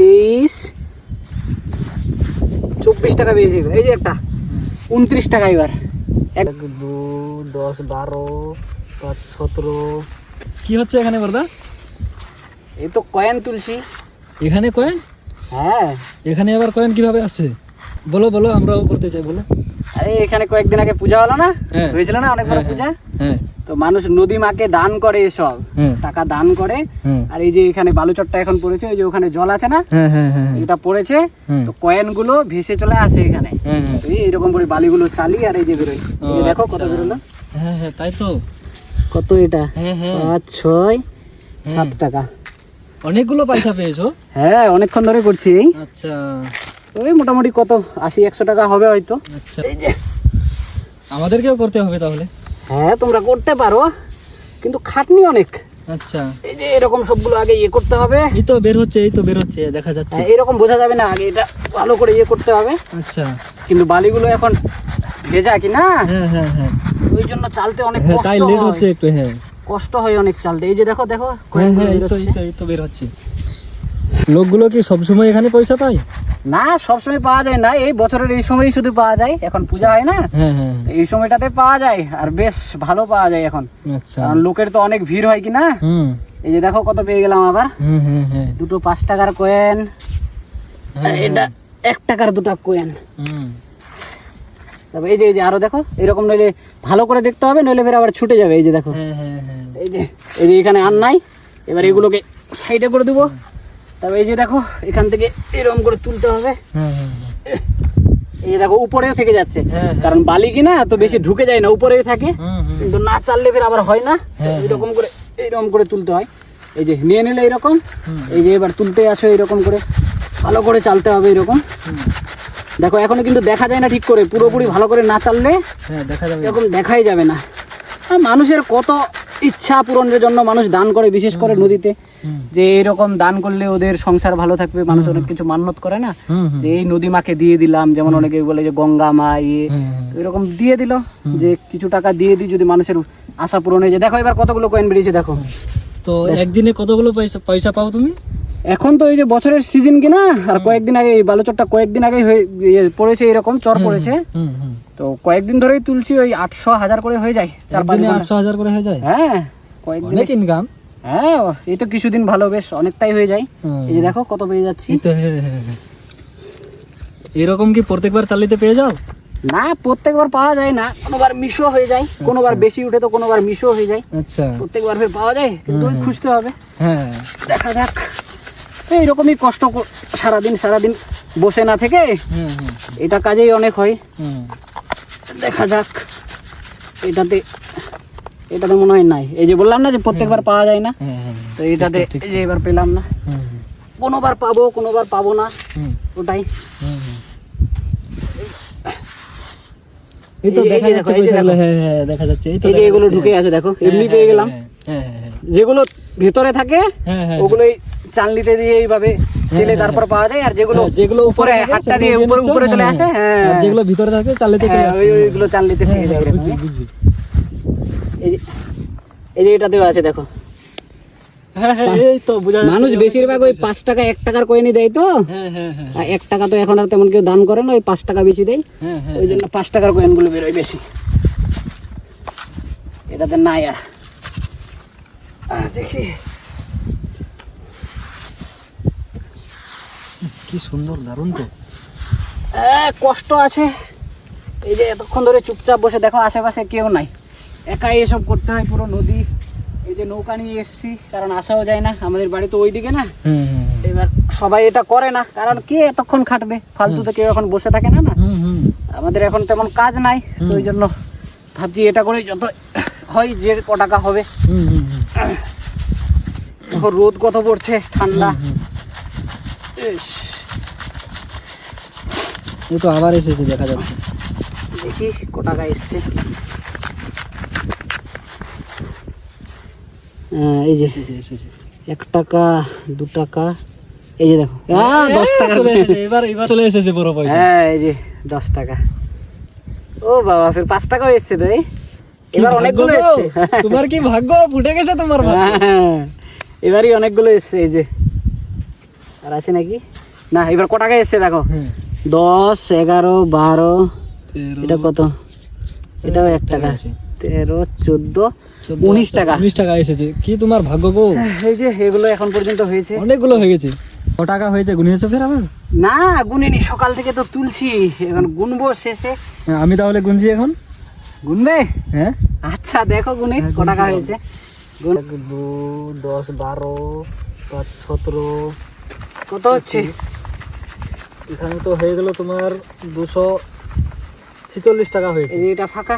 23 24 টাকা পেয়েছি। এই যে একটা 29 টাকা। এবার 1 2 10 12 5 17। কি হচ্ছে এখানে বড়দা? এই তো কয়েন তুলছি। এখানে কয়েন? হ্যাঁ। এখানে আবার কয়েন কিভাবে আসছে? বলো বলো, আমরাও করতে চাই, বলো। আরে এখানে কয়েকদিন আগে পূজা হলো না, হ্যাঁ। হয়েছিল না অনেক বড় পূজা। হ্যাঁ তো মানুষ নদী মাকে দান করে, এসব হ্যাঁ। টাকা দান করে। হ্যাঁ। আর এই যে এখানে বালুচরটা এখন পড়েছে, ওই যে ওখানে জল আছে না, হ্যাঁ হ্যাঁ হ্যাঁ এটা পড়েছে। হুম। তো কয়েন গুলো ভেসে চলে আসে এখানে। হ্যাঁ হ্যাঁ। তো এইরকম করে বালিগুলো চালি আর এই যে বেরোয়। এই যে দেখো কত আচ্ছা। বেরোলো। হ্যাঁ হ্যাঁ, তাই তো। কত এটা? হ্যাঁ হ্যাঁ। 5 6 7 টাকা। অনেকগুলো পয়সা পেয়েছো। হ্যাঁ, অনেকক্ষণ ধরে করছি। আচ্ছা ওই মোটামুটি কত 80 100 টাকা হবে হয়তো। আচ্ছা, এই যে আমাদেরকেও করতে হবে তাহলে। হ্যাঁ, তোমরা করতে পারো, কিন্তু খাটনি অনেক। আচ্ছা, এই যে এরকম সবগুলো আগে ইয়ে করতে হবে। এই তো বের হচ্ছে, এই তো বের হচ্ছে, দেখা যাচ্ছে। হ্যাঁ, এরকম বোঝা যাবে না, আগে এটা ভালো করে ইয়ে করতে হবে। আচ্ছা। কিন্তু বালিগুলো এখন ভেজা কি না, হ্যাঁ হ্যাঁ হ্যাঁ ওই জন্য চালতে অনেক হ্যাঁ, কষ্ট তাই লেট হয়। হচ্ছে একটু। হ্যাঁ কষ্ট হয় অনেক চালতে। এই যে দেখো দেখো হ্যাঁ কয়েকগুলো হ্যাঁ, এই তো বেরোচ্ছে। এই তো এই তো বের হচ্ছে। লোকগুলো কি সবসময় এখানে পয়সা পায়? না, সবসময় পাওয়া যায় না, এই বছরের এই সময়ই শুধু পাওয়া যায়। এখন পূজা হয় না, হ্যাঁ হ্যাঁ এই সময়টাতে পাওয়া যায়, আর বেশ ভালো পাওয়া যায় এখন। আচ্ছা। কারণ লোকের তো অনেক ভিড় হয় কি না। হুম এই যে দেখো কত পেয়ে গেলাম আবার। হুম হুম হ্যাঁ দুটো 5 টাকার কয়েন, হ্যাঁ, এটা 1 টাকার দুটো কয়েন। হুম। তারপর এই যে আরো দেখো, এরকম নইলে ভালো করে দেখতে হবে, নইলে ফের আবার ছুটে যাবে। এই যে দেখো, হ্যাঁ হ্যাঁ হ্যাঁ এই যে এখানে আর নাই। এবার এগুলোকে সাইডে করে দেবো। তারপর এই যে দেখো, এখান থেকে এরকম করে তুলতে হবে। হ্যাঁ হ্যাঁ এই যে দেখো উপরেও থেকে যাচ্ছে, হ্যাঁ, কারণ বালি কিনা তো বেশি ঢুকে যায় না, উপরেই থাকে। হুম, হুম। কিন্তু না চাললে ফের আবার হয় না। হ্যাঁ, এরকম করে এইরকম করে তুলতে হয়। এই যে নিয়ে নিলে এরকম, এই যে এবার তুলতে আসো এরকম করে, ভালো করে চালতে হবে এরকম। দেখো এখনো কিন্তু দেখা যায় না ঠিক করে, পুরোপুরি ভালো করে না চাললে হ্যাঁ, দেখা যাবে। এরকম দেখাই যাবে না। আর মানুষের কত ইচ্ছা পূরণের জন্য মানুষ দান করে, বিশেষ করে নদীতে, যে এরকম দান করলে ওদের সংসার ভালো থাকবে। মানুষ অনেক কিছু মান্যত করে না, হুম, হুম। যে এই নদী মাকে দিয়ে দিলাম, যেমন অনেকে বলে যে গঙ্গা মা ইয়ে, তো এরকম দিয়ে দিল, যে কিছু টাকা দিয়ে দিই যদি মানুষের আশা পূরণ হয়ে যায়। দেখো এবার কতগুলো কয়েন বেরিয়েছে দেখো। তো একদিনে কতগুলো পয়সা পয়সা পাও তুমি? এখন তো এই যে বছরের সিজন কিনা, আর কয়েকদিন আগে এই বালুচরটা কয়েকদিন আগে পড়েছে, এরকম চর পড়েছে। হুম হুম। তো কয়েকদিন ধরেই তুলছি, ওই 800 1000 করে হয়ে যায় 4-5 একদিনে ঘন্টা। 800,000 করে হয়ে যায়? হ্যাঁ, কয়েকদিন। অনেক ইনকাম। হ্যাঁ, এই তো কিছুদিন ভালো, বেশ অনেকটাই হয়ে যায়। এই যে দেখো কত পেয়ে যাচ্ছি। এই তো হ্যাঁ হ্যাঁ হ্যাঁ। এরকম কি প্রত্যেকবার চালিতে পেয়ে যাও? না, প্রত্যেকবার পাওয়া যায় না, কোনোবার মিশও হয়ে যায়, কোনোবার বেশি উঠে তো কোনোবার মিশও হয়ে যায়। আচ্ছা। প্রত্যেকবার ফের পাওয়া যায়, কিন্তু ওই খুঁজতে হবে। হ্যাঁ দেখা যাক। এইরকমই কষ্ট সারাদিন সারাদিন বসে না থেকে, হুম হুম এটা কাজেই অনেক হয়। হুম। দেখা যাক। এটাতে মনে হয় নাই, এই যে বললাম না যে প্রত্যেকবার পাওয়া যায় না, হ্যাঁ হ্যাঁ তো এটাতে এই যে এবার পেলাম না। হুম কোনোবার পাবো, কোনোবার পাবো না, হুম ওটাই। হুম হুম। এই তো এই যে দেখা দেখো, যাচ্ছে এই যে পয়সাগুলো। দেখো। হ্যাঁ হ্যাঁ, দেখা যাচ্ছে। এই তো এই যে দেখা এগুলো যাচ্ছে। ঢুকে আছে দেখো, এমনি হ্যাঁ, পেয়ে গেলাম। হ্যাঁ হ্যাঁ হ্যাঁ যেগুলো ভেতরে থাকে হ্যাঁ হ্যাঁ, ওগুলোই চালনিতে দিয়ে এইভাবে চেলে তারপর পাওয়া যায়, আর যেগুলো হ্যাঁ, যেগুলো উপরে থাকে হাতটা দিয়ে সেগুলো উপরে নিচ্ছ, উপরে চলে হ্যাঁ, আসে। হ্যাঁ, আর যেগুলো ভিতরে থাকে চালিতে চলে হ্যাঁ, আসে। ওইগুলো চালনিতে থেকে যায় এরকম। বুঝি বুঝি। এই যে এটাতেও আছে দেখো। হ্যাঁ হ্যাঁ, এই তো বোঝা যাচ্ছে। মানুষ বেশিরভাগ ওই 5 টাকা 1 টাকার কয়েনই দেয় তো। হ্যাঁ হ্যাঁ হ্যাঁ 1 টাকা তো এখন আর তেমন কেউ দান করে না, ওই 5 টাকা বেশি দেয়, হ্যাঁ হ্যাঁ। ওই জন্য 5 টাকার কয়েনগুলো বেরোয় বেশি। এটাতে নাই আর। দেখি কি সুন্দর, দারুণ তো। কষ্ট আছে, এই যে এতক্ষণ ধরে চুপচাপ বসে দেখো, আশেপাশে কেউ নাই, একাই এসব করতে হয় পুরো নদী। এই যে নৌকা নিয়ে এসছি, কারণ আসাও যায় না, আমাদের বাড়ি তো ওইদিকে না। হুম হুম এবার সবাই এটা করে না, কারণ কে এতক্ষণ খাটবে, ফালতুতে কেউ এখন বসে থাকে না। না, হুম হুম। আমাদের এখন তেমন কাজ নাই, তো ওই জন্য ভাবছি এটা করে যত হয় যে ক টাকা হবে। হুম হুম হুম। এখন রোদ কত পড়ছে, ঠান্ডা। ইস, এই তো আবার এসেছে, দেখা যাচ্ছে। দেখি ক টাকা এসছে। এই যে এসেছে। 1 টাকা 2 টাকা, এই যে দেখো 10 টাকা। চলে এসেছে, এবার চলে এসেছে বড় পয়সা। হ্যাঁ, এই যে 10 টাকা। ও বাবা, ফের 5 টাকাও এসছে তো। এবার অনেকগুলো এসছে। তোমার কি ভাগ্য, ফুটে গেছে তোমার ভাগ্য। হ্যাঁ, এবারই অনেকগুলো এসছে। এই যে আর আছে নাকি? না, এবার ক টাকা এসছে দেখো, হ্যাঁ 10, 11, 12, এটা কত? এটাও 1 টাকা, আছে। 13, 14, 19 টাকা। 19 টাকা এসেছে, কি তোমার ভাগ্য গো। এই যে এগুলো এখন পর্যন্ত হয়েছে। অনেকগুলো হয়ে গেছে। ক টাকা হয়েছে গুনিয়েছো ফের আবার? না গুনিনি, সকাল থেকে তো তুলছি, এখন গুনবো শেষে। হ্যাঁ, আমি তাহলে গুনছি এখন। গুনবে? হ্যাঁ আচ্ছা দেখো গুনে হ্যাঁ, ক টাকা গুনছি হয়েছে। 2, 10, 12, 5, 17, কত হচ্ছে? এখানে তো হয়ে গেল তোমার 246 টাকা হয়েছে। এই যে এটা ফাঁকা,